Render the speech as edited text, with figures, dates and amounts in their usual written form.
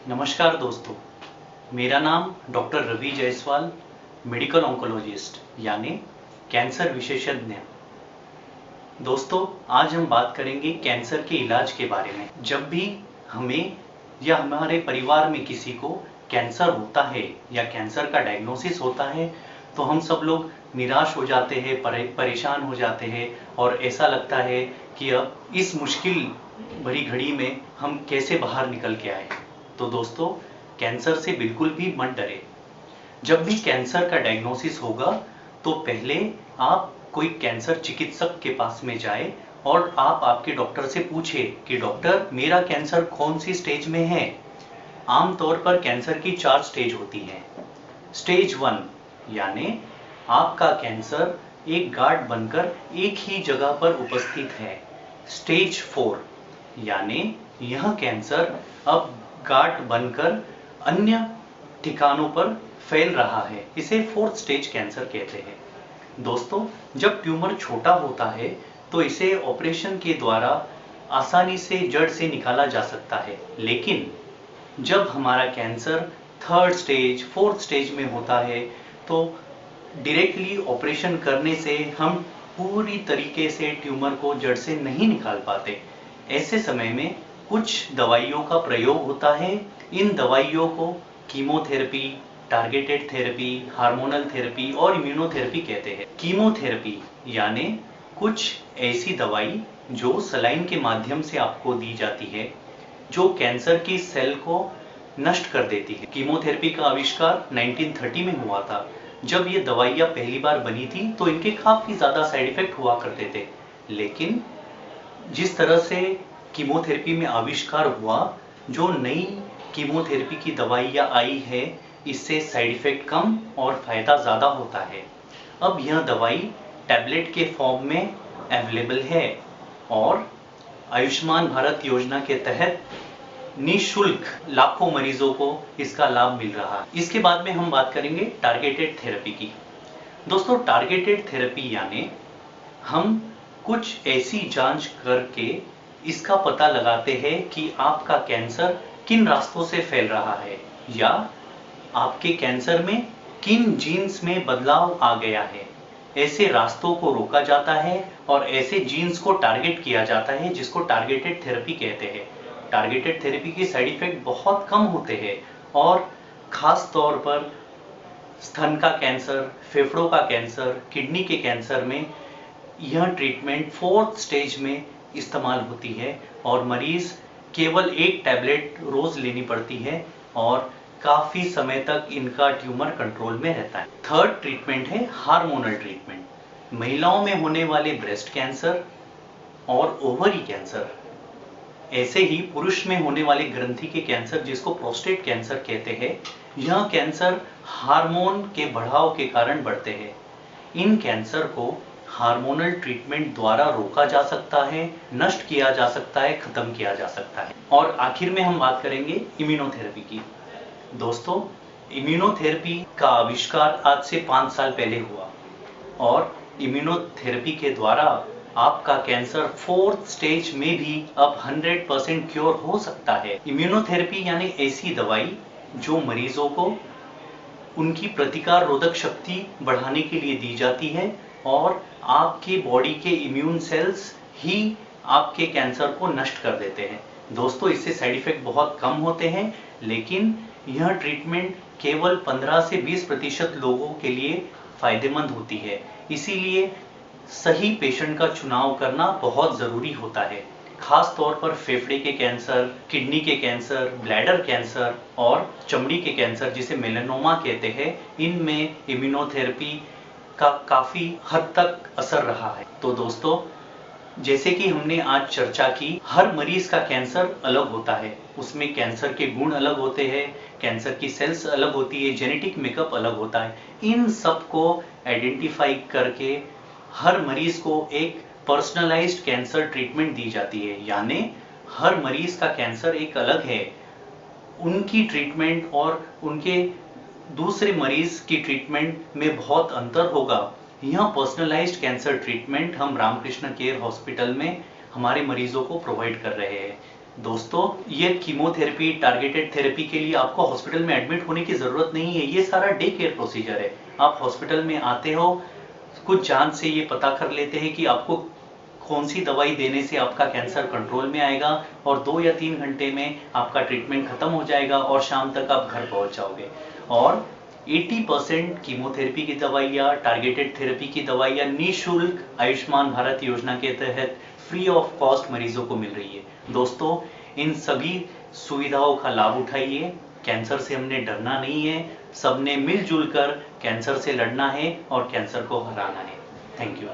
नमस्कार दोस्तों, मेरा नाम doctor Ravi Jaiswal, medical oncologist यानी कैंसर विशेषज्ञ। दोस्तों, आज हम बात करेंगे कैंसर के इलाज के बारे में। जब भी हमें या हमारे परिवार में किसी को कैंसर होता है या कैंसर का डायग्नोसिस होता है तो हम सब लोग निराश हो जाते हैं, परेशान हो जाते हैं और ऐसा लगता है कि अब इस मुश्किल भरी घड़ी में हम कैसे बाहर निकल के आए। तो दोस्तों, कैंसर से बिल्कुल भी मत डरे। जब भी कैंसर का डायग्नोसिस होगा तो पहले आप कोई कैंसर चिकित्सक के पास में जाए और आप आपके डॉक्टर से पूछे कि डॉक्टर, मेरा कैंसर कौन सी स्टेज में है। आमतौर पर कैंसर की 4 स्टेज होती है। स्टेज 1 यानी आपका कैंसर एक गांठ बनकर एक ही जगह पर उपस्थित है। स्टेज 4 यानी यह कैंसर अब गांठ बनकर अन्य ठिकानों पर फैल रहा है। इसे 4th स्टेज कैंसर कहते हैं। दोस्तों, जब ट्यूमर छोटा होता है तो इसे ऑपरेशन के द्वारा आसानी से जड़ से निकाला जा सकता है, लेकिन जब हमारा cancer 3rd stage 4th stage में होता है तो डायरेक्टली ऑपरेशन करने से हम पूरी तरीके से ट्यूमर को जड़ से नहीं निकाल पाते। ऐसे समय में कुछ दवाइयों का प्रयोग होता है। इन दवाइयों को chemotherapy, targeted therapy, hormonal therapy और इम्यूनोथेरेपी कहते हैं। कीमोथेरेपी यानी कुछ ऐसी दवाई जो सलाइन के माध्यम से आपको दी जाती है, जो कैंसर की सेल को नष्ट कर देती है। कीमोथेरेपी का आविष्कार 1930 में हुआ था। जब ये दवाइयाँ पहली बार बनी थी तो इनके काफ़ी ज़्यादा साइड इफेक्ट हुआ करते थे, लेकिन जिस तरह से कीमोथेरेपी में आविष्कार हुआ, जो नई कीमोथेरेपी की दवाइयाँ आई है, इससे साइड इफेक्ट कम और फ़ायदा ज़्यादा होता है। अब यह दवाई टैबलेट के फॉर्म में अवेलेबल है और आयुष्मान भारत योजना के तहत निःशुल्क लाखों मरीजों को इसका लाभ मिल रहा है। इसके बाद में हम बात करेंगे टारगेटेड थेरेपी की। दोस्तों, टारगेटेड थेरेपी यानी हम कुछ ऐसी जांच करके इसका पता लगाते हैं कि आपका कैंसर किन रास्तों से फैल रहा है या आपके कैंसर में किन जीन्स में बदलाव आ गया है। ऐसे रास्तों को रोका जाता है और ऐसे जीन्स को टारगेट किया जाता है, जिसको टारगेटेड थेरेपी कहते हैं। टारगेटेड थेरेपी के साइड इफेक्ट बहुत कम होते हैं और खास तौर पर स्तन का कैंसर, फेफड़ों का कैंसर, किडनी के कैंसर में यह ट्रीटमेंट 4th स्टेज में इस्तेमाल होती है और मरीज केवल एक टैबलेट रोज लेनी पड़ती है और काफ़ी समय तक इनका ट्यूमर कंट्रोल में रहता है। 3rd ट्रीटमेंट है हार्मोनल ट्रीटमेंट। महिलाओं में होने वाले ब्रेस्ट कैंसर और ओवरी कैंसर, ऐसे ही पुरुष में होने वाले ग्रंथि के कैंसर, जिसको प्रोस्टेट कैंसर कहते हैं, यह कैंसर हार्मोन के बढ़ाव के कारण बढ़ते हैं। इन कैंसर को हार्मोनल ट्रीटमेंट द्वारा रोका जा सकता है, नष्ट किया जा सकता है, खत्म किया जा सकता है। और आखिर में हम बात करेंगे इम्यूनोथेरेपी की। दोस्तों, इम्यूनोथेरेपी का आविष्कार आज से 5 साल पहले हुआ और इम्यूनोथेरेपी के द्वारा आपका कैंसर 4th स्टेज में भी अब 100% क्योर हो सकता है। इम्यूनोथेरेपी यानी ऐसी दवाई जो मरीजों को उनकी प्रतिकार रोधक शक्ति बढ़ाने के लिए दी जाती है और आपके बॉडी के इम्यून सेल्स ही आपके कैंसर को नष्ट कर देते हैं। दोस्तों, इससे साइड इफेक्ट बहुत कम होते हैं, लेकिन यह ट्रीटमेंट केवल 15 से 20% लोगों के लिए फायदेमंद होती है। इसीलिए सही पेशेंट का चुनाव करना बहुत ज़रूरी होता है। खास तौर पर फेफड़े के कैंसर, किडनी के कैंसर, ब्लैडर कैंसर और चमड़ी के कैंसर, जिसे मेलानोमा कहते हैं, इनमें इम्यूनोथेरेपी का काफ़ी हद तक असर रहा है। तो दोस्तों, जैसे कि हमने आज चर्चा की, हर मरीज का कैंसर अलग होता है। उसमें कैंसर के गुण अलग होते हैं, कैंसर की सेल्स अलग होती है, जेनेटिक मेकअप अलग होता है। इन सब को आइडेंटिफाई करके हर मरीज को एक पर्सनलाइज्ड कैंसर ट्रीटमेंट दी जाती है, यानी हर मरीज का कैंसर एक अलग है। उनकी ट्रीटमेंट और उनके दूसरे मरीज की ट्रीटमेंट में बहुत अंतर होगा। यह पर्सनलाइज्ड कैंसर ट्रीटमेंट हम रामकृष्ण केयर हॉस्पिटल में हमारे मरीजों को प्रोवाइड कर रहे हैं। दोस्तों, ये कीमोथेरेपी, टारगेटेड थेरेपी के लिए आपको हॉस्पिटल में एडमिट होने की जरूरत नहीं है। ये सारा डे केयर प्रोसीजर है। आप हॉस्पिटल में आते हो, कुछ जांच से ये पता कर लेते हैं कि आपको कौन सी दवाई देने से आपका कैंसर कंट्रोल में आएगा, और 2 या 3 घंटे में आपका ट्रीटमेंट खत्म हो जाएगा और शाम तक आप घर पहुंच जाओगे। और 80% कीमोथेरेपी की दवाइयाँ, टारगेटेड थेरेपी की दवाइयाँ निःशुल्क आयुष्मान भारत योजना के तहत फ्री ऑफ कॉस्ट मरीजों को मिल रही है। दोस्तों, इन सभी सुविधाओं का लाभ उठाइए। कैंसर से हमने डरना नहीं है, सबने मिलजुल कर कैंसर से लड़ना है और कैंसर को हराना है। Thank you.